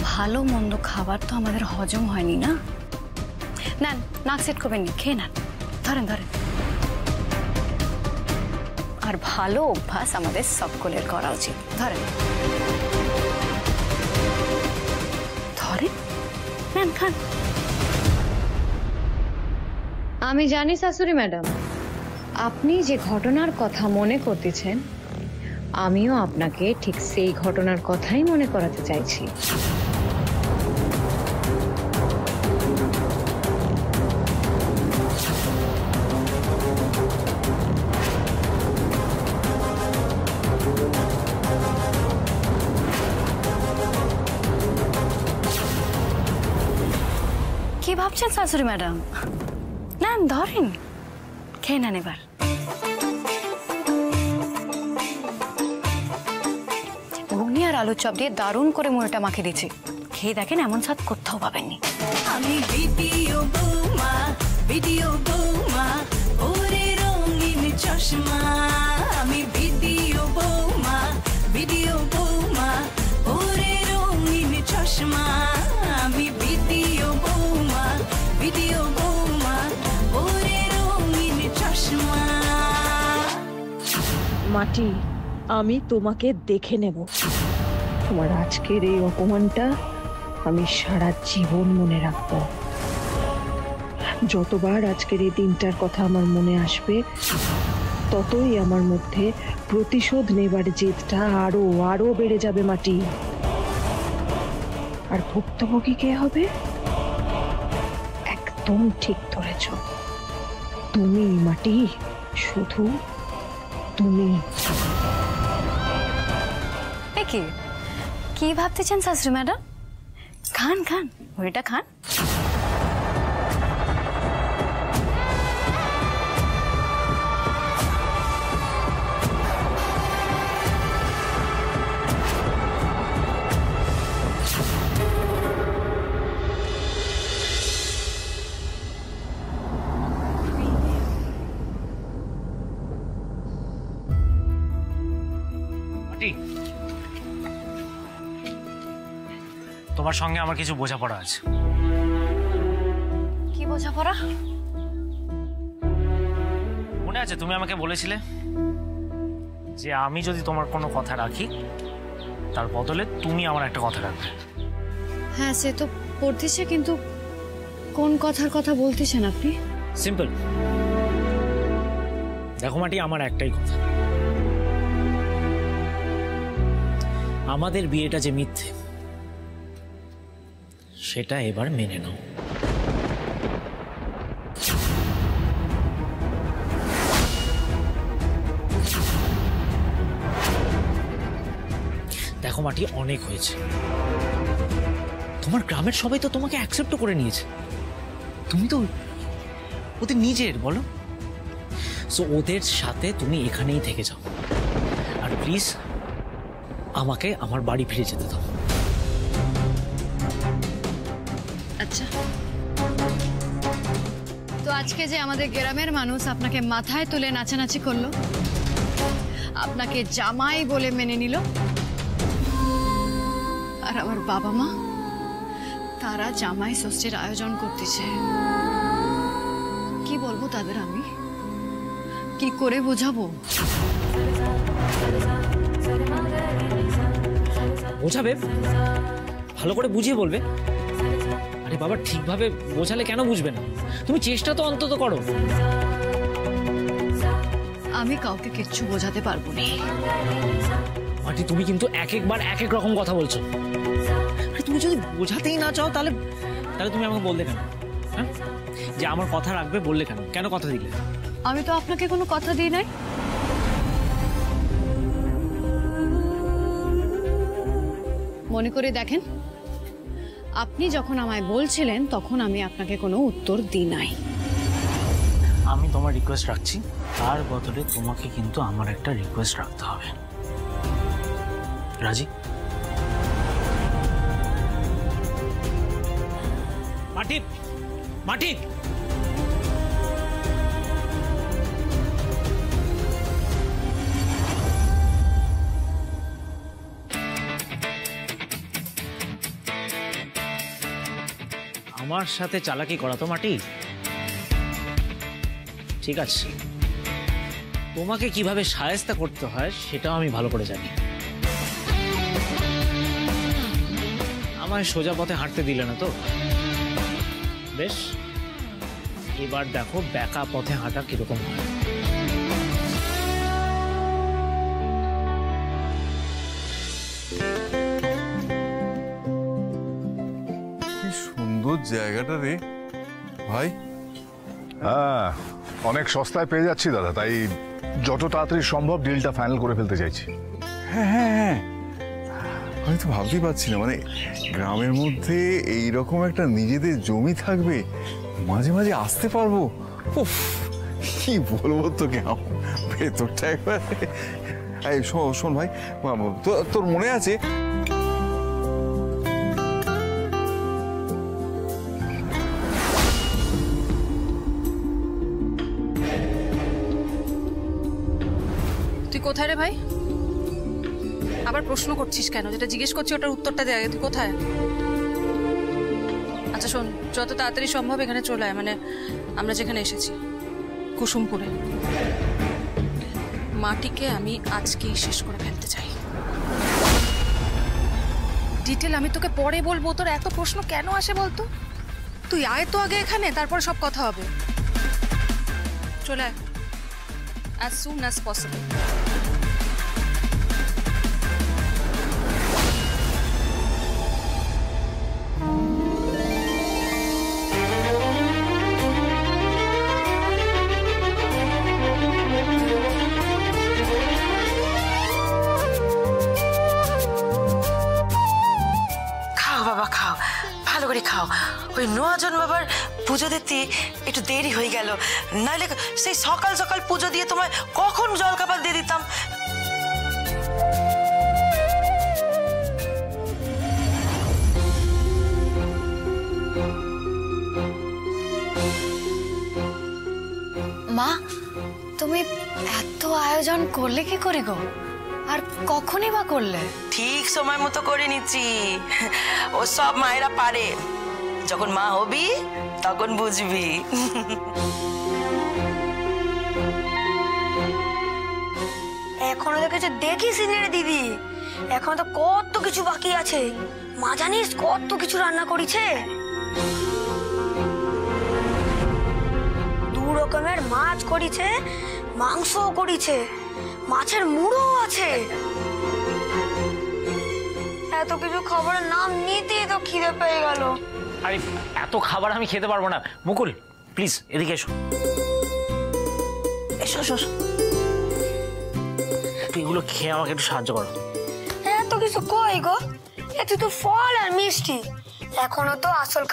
ভালো মন্দ খাবার তো আমাদের হজম হয়নি না। নেন, নাক সেট করবেন, খেয়ে নেন, ধরেন ধরেন। আর ভালো অভ্যাস আমাদের সকলের করা উচিত। ধরেন ধরেন, নেন খান। আমি জানি শাশুড়ি ম্যাডাম, আপনি যে ঘটনার কথা মনে করতেছেন আমিও আপনাকে ঠিক সেই ঘটনার কথাই মনে করাতে চাইছি। কি ভাবছেন শাশুড়ি ম্যাডাম? নেন ধরেন, খেয়ে নেন এবার। ঘুগনি আর আলুর চপ দিয়ে দারুণ করে মুড়িটা মাখিয়ে দিচ্ছি, খেয়ে দেখেন, এমন স্বাদ কোথাও পাবেননি। আমি ভিডিও বৌমা, ভিডিও বৌমা, ওরে রঙিন চশমা। আমি ভিডিও বৌমা, ভিডিও বৌমা, ওরে রঙিন চশমা। আমি ভিডিও বৌমা, ভিডিও বৌমা, ওরে রঙিন চশমা। মাটি, আমি তোমাকে দেখে নেব। তোমার আজকের এই অপমানটা আমি সারা জীবন মনে রাখব। যতবার আজকের এই দিনটার কথা আমার মনে আসবে ততই আমার মধ্যে প্রতিশোধ নেবার জেদটা আরো আরো বেড়ে যাবে মাটি। আর ভুক্তভোগী কে হবে? একদম ঠিক ধরেছ, তুমি মাটি, শুধু তুমি। কি ভাবতেছেন শাশুড়ি ম্যাডাম? খান খান, মুড়িটা খান। তোমার সঙ্গে আমার কিছু বোঝাপড়া আছে। কি বোঝাপড়া? মনে আছে তুমি আমাকে বলেছিলে যে আমি যদি তোমার কোনো কথা রাখি তার বদলে তুমি আমার একটা কথা রাখবে। হ্যাঁ, সে তো পড়তেছে, কিন্তু কোন কথার কথা বলতেছেন আপনি? সিম্পল। দেখো মাটি, আমার একটাই কথা, আমাদের বিয়েটা যে মিথ্যে সেটা এবার মেনে নাও। দেখো মাটি, অনেক হয়েছে। তোমার গ্রামের সবাই তো তোমাকে অ্যাকসেপ্ট করে নিয়েছে, তুমি তো ওদের নিজের, বলো। সো ওদের সাথে তুমি এখানেই থেকে যাও, আর প্লিজ আমাকে আমার বাড়ি ফিরে যেতে দাও। আচ্ছা, তো আজকে যে আমাদের গ্রামের মানুষ আপনাকে মাথায় তুলে নাচানাচি করলো, আপনাকে জামাই বলে মেনে নিল, আর আমার বাবা মা তারা জামাই ষষ্ঠীর আয়োজন করতেছে, কি বলবো তাদের? আমি কি করে বোঝাবো? বোঝাবে, ভালো করে বুঝিয়ে বলবে। আরে বাবা, ঠিকভাবে বোঝালে কেন বুঝবে না? তুমি চেষ্টা তো অন্তত করো। আমি কাউকে কিচ্ছু বোঝাতে পারবো না। মাটি, তুমি কিন্তু এক একবার এক এক রকম কথা বলছো। আরে তুমি যদি বোঝাতেই না চাও তাহলে তুমি আমাকে বললে কেন? হ্যাঁ, যে আমার কথা রাখবে বললে কেন? কেন কথা দিলে? আমি তো আপনাকে কোনো কথা দিই নাই। মনে করে দেখেন, আপনি যখন আমায় বলছিলেন তখন আমি আপনাকে কোনো উত্তর দিই নাই। আমি তোমার রিকোয়েস্ট রাখছি, তার বদলে তোমাকে কিন্তু আমার একটা রিকোয়েস্ট রাখতে হবে। রাজি? মাটি, মাটি, আমার সাথে চালাকি করা তো মাটি। ঠিক আছে, তোমাকে কিভাবে শায়েস্তা করতে হয় সেটাও আমি ভালো করে জানি। আমায় সোজা পথে হাঁটতে দিলে না তো, বেশ এবার দেখো বেঁকা পথে হাঁটা কিরকম হয়। কি সুন্দর জায়গাটা রে ভাই। হ্যাঁ, অনেক সস্তায় পেয়ে যাচ্ছি দাদা, তাই যত তাড়াতাড়ি সম্ভব ডিলটা ফাইনাল করে ফেলতে চাইছি। হ্যাঁ হ্যাঁ হ্যাঁ, আমি তো ভাবতেই পারছি না, মানে গ্রামের মধ্যে এইরকম একটা নিজেদের জমি থাকবে, মাঝে মাঝে আসতে পারবো। উফ, কি বলবো তোকে, ভেতরটা একবার। এই শোন ভাই, তোর মনে আছে তুই কোথায় রে ভাই? আবার প্রশ্ন করছিস কেন? যেটা জিজ্ঞেস করছি ওটার উত্তরটা দে আগে। তুই কোথায়? আচ্ছা শোন, যত তাড়াতাড়ি সম্ভব এখানে চলে আয়, মানে আমরা যেখানে এসেছি, কুসুমপুরে। মাটিকে আমি আজকেই শেষ করে ফেলতে চাই। ডিটেল আমি তোকে পরে বলবো। তোর এত প্রশ্ন কেন আসে বলতো? তুই আয় তো আগে এখানে, তারপর সব কথা হবে। চলে আয় as soon as possible. খাও বাবা খাও, ভালো করে খাও। ওই নোয়াজন বাবার পুজো দিতে একটু দেরি হয়ে গেল, নাহলে সেই সকাল সকাল পুজো দিয়ে তোমায় কখন জলখাবার দিয়ে দিতাম। মা, তুমি এত আয়োজন করলে কি করে গো? আর কখনই বা করলে? ঠিক সময় মতো করে নিচ্ছি, ও সব মায়েরা পারে। যখন মা হবি তখন বুঝবি। এখনো তো কিছু দেখিস নি রে দিদি, এখন তো কত কিছু বাকি আছে। মা জানিস কত কিছু রান্না করেছে, 2 রকমের মাছ করেছে, মাংসও করেছে, মাছের মুড়ো আছে। এত কিছু খাবারের নাম নিতেই তো খিদে পেয়ে গেল। আরে এত খাবার আমি খেতে পারবো না। মুকুল প্লিজ এদিকে এসো। এসো এসো, তুই এগুলো খেয়ে আমাকে একটু সাহায্য করো। এত কিছু কই গো? এত তো ফল আর মিষ্টি, এখনো তো আসল